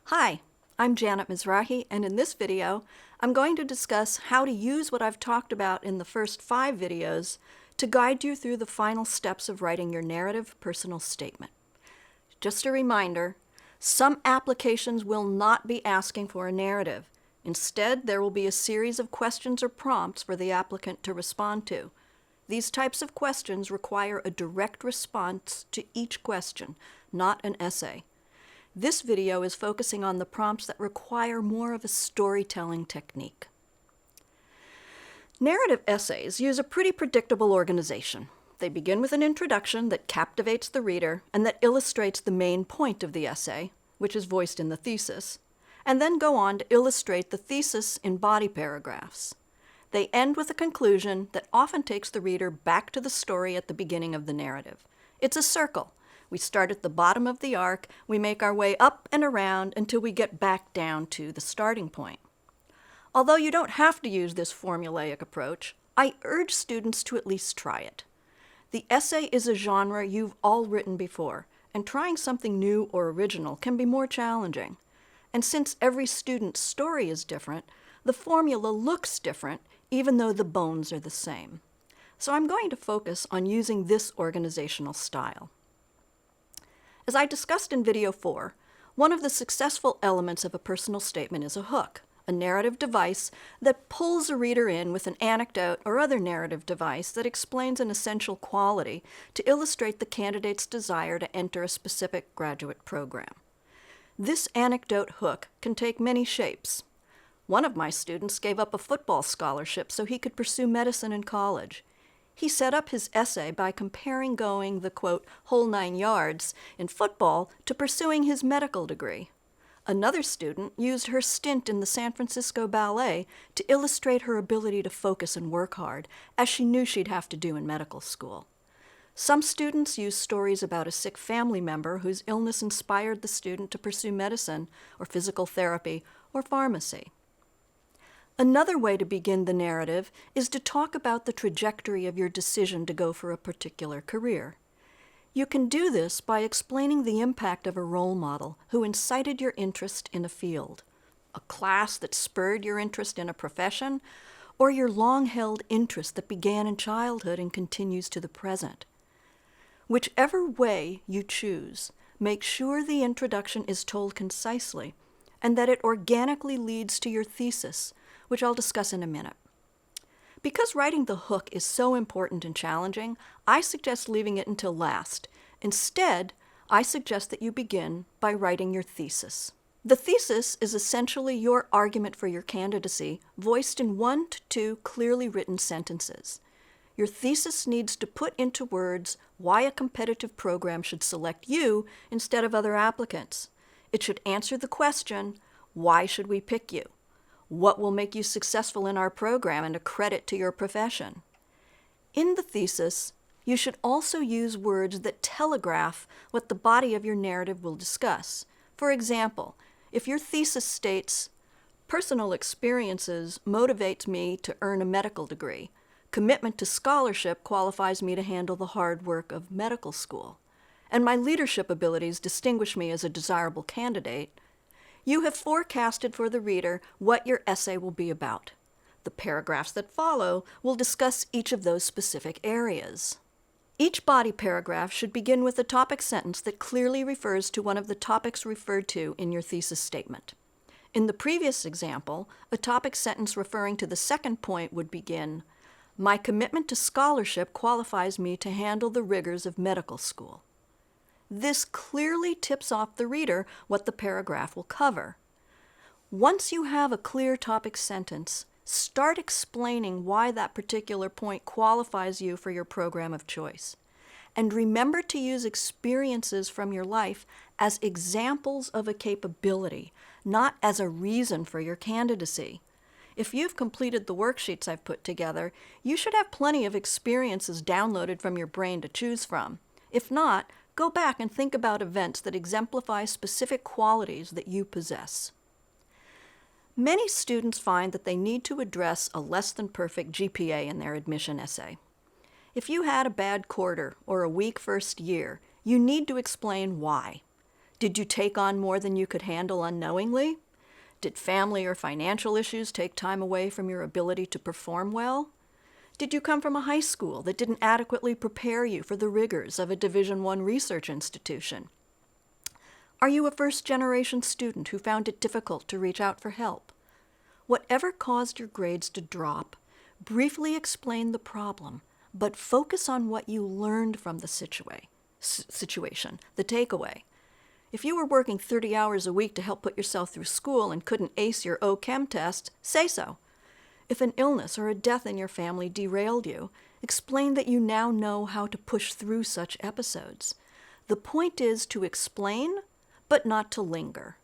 Hi, I'm Janet Mizrahi, and in this video, I'm going to discuss how to use what I've talked about in the first 5 videos to guide you through the final steps of writing your narrative personal statement. Just a reminder, some applications will not be asking for a narrative. Instead, there will be a series of questions or prompts for the applicant to respond to. These types of questions require a direct response to each question, not an essay. This video is focusing on the prompts that require more of a storytelling technique. Narrative essays use a pretty predictable organization. They begin with an introduction that captivates the reader and that illustrates the main point of the essay, which is voiced in the thesis, and then go on to illustrate the thesis in body paragraphs. They end with a conclusion that often takes the reader back to the story at the beginning of the narrative. It's a circle. We start at the bottom of the arc, we make our way up and around until we get back down to the starting point. Although you don't have to use this formulaic approach, I urge students to at least try it. The essay is a genre you've all written before, and trying something new or original can be more challenging. And since every student's story is different, the formula looks different, even though the bones are the same. So I'm going to focus on using this organizational style. As I discussed in video 4, one of the successful elements of a personal statement is a hook, a narrative device that pulls a reader in with an anecdote or other narrative device that explains an essential quality to illustrate the candidate's desire to enter a specific graduate program. This anecdote hook can take many shapes. One of my students gave up a football scholarship so he could pursue medicine in college. He set up his essay by comparing going the, quote, whole 9 yards in football to pursuing his medical degree. Another student used her stint in the San Francisco Ballet to illustrate her ability to focus and work hard, as she knew she'd have to do in medical school. Some students use stories about a sick family member whose illness inspired the student to pursue medicine or physical therapy or pharmacy. Another way to begin the narrative is to talk about the trajectory of your decision to go for a particular career. You can do this by explaining the impact of a role model who incited your interest in a field, a class that spurred your interest in a profession, or your long-held interest that began in childhood and continues to the present. Whichever way you choose, make sure the introduction is told concisely and that it organically leads to your thesis, which I'll discuss in a minute. Because writing the hook is so important and challenging, I suggest leaving it until last. Instead, I suggest that you begin by writing your thesis. The thesis is essentially your argument for your candidacy, voiced in 1 to 2 clearly written sentences. Your thesis needs to put into words why a competitive program should select you instead of other applicants. It should answer the question, why should we pick you? What will make you successful in our program and a credit to your profession? In the thesis, you should also use words that telegraph what the body of your narrative will discuss. For example, if your thesis states, personal experiences motivate me to earn a medical degree, commitment to scholarship qualifies me to handle the hard work of medical school, and my leadership abilities distinguish me as a desirable candidate, you have forecasted for the reader what your essay will be about. The paragraphs that follow will discuss each of those specific areas. Each body paragraph should begin with a topic sentence that clearly refers to one of the topics referred to in your thesis statement. In the previous example, a topic sentence referring to the second point would begin, my commitment to scholarship qualifies me to handle the rigors of medical school. This clearly tips off the reader what the paragraph will cover. Once you have a clear topic sentence, start explaining why that particular point qualifies you for your program of choice. And remember to use experiences from your life as examples of a capability, not as a reason for your candidacy. If you've completed the worksheets I've put together, you should have plenty of experiences downloaded from your brain to choose from. If not, go back and think about events that exemplify specific qualities that you possess. Many students find that they need to address a less than perfect GPA in their admission essay. If you had a bad quarter or a weak first year, you need to explain why. Did you take on more than you could handle unknowingly? Did family or financial issues take time away from your ability to perform well? Did you come from a high school that didn't adequately prepare you for the rigors of a Division I research institution? Are you a first-generation student who found it difficult to reach out for help? Whatever caused your grades to drop, briefly explain the problem, but focus on what you learned from the situation, the takeaway. If you were working 30 hours a week to help put yourself through school and couldn't ace your OChem test, say so. If an illness or a death in your family derailed you, explain that you now know how to push through such episodes. The point is to explain, but not to linger.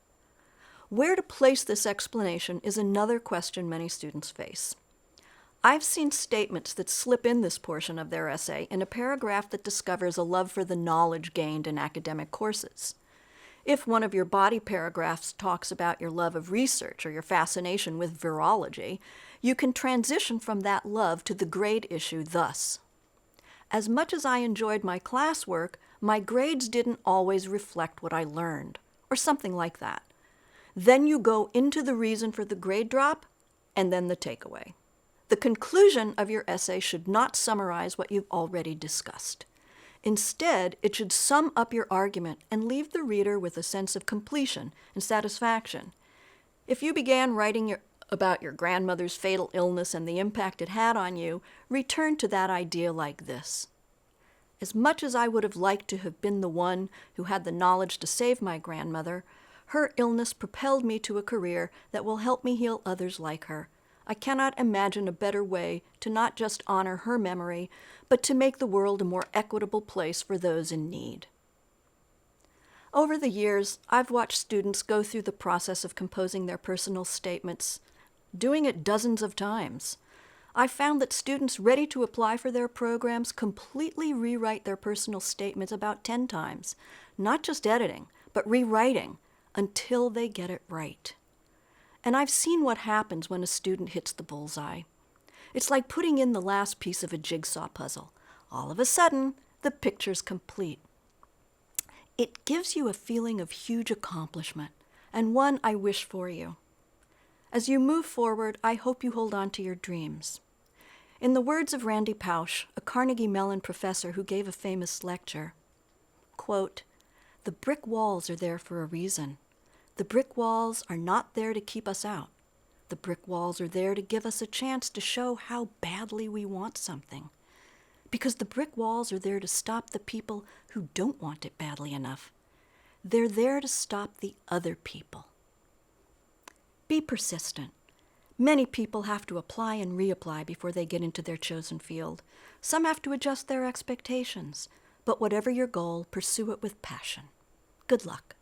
Where to place this explanation is another question many students face. I've seen statements that slip in this portion of their essay in a paragraph that discovers a love for the knowledge gained in academic courses. If one of your body paragraphs talks about your love of research or your fascination with virology, you can transition from that love to the grade issue thus. As much as I enjoyed my classwork, my grades didn't always reflect what I learned, or something like that. Then you go into the reason for the grade drop, and then the takeaway. The conclusion of your essay should not summarize what you've already discussed. Instead, it should sum up your argument and leave the reader with a sense of completion and satisfaction. If you began writing about your grandmother's fatal illness and the impact it had on you, return to that idea like this. As much as I would have liked to have been the one who had the knowledge to save my grandmother, her illness propelled me to a career that will help me heal others like her. I cannot imagine a better way to not just honor her memory, but to make the world a more equitable place for those in need. Over the years, I've watched students go through the process of composing their personal statements, doing it dozens of times. I've found that students ready to apply for their programs completely rewrite their personal statements about 10 times, not just editing, but rewriting, until they get it right. And I've seen what happens when a student hits the bullseye. It's like putting in the last piece of a jigsaw puzzle. All of a sudden, the picture's complete. It gives you a feeling of huge accomplishment, and one I wish for you. As you move forward, I hope you hold on to your dreams. In the words of Randy Pausch, a Carnegie Mellon professor who gave a famous lecture, quote, "The brick walls are there for a reason. The brick walls are not there to keep us out. The brick walls are there to give us a chance to show how badly we want something. Because the brick walls are there to stop the people who don't want it badly enough. They're there to stop the other people." Be persistent. Many people have to apply and reapply before they get into their chosen field. Some have to adjust their expectations. But whatever your goal, pursue it with passion. Good luck.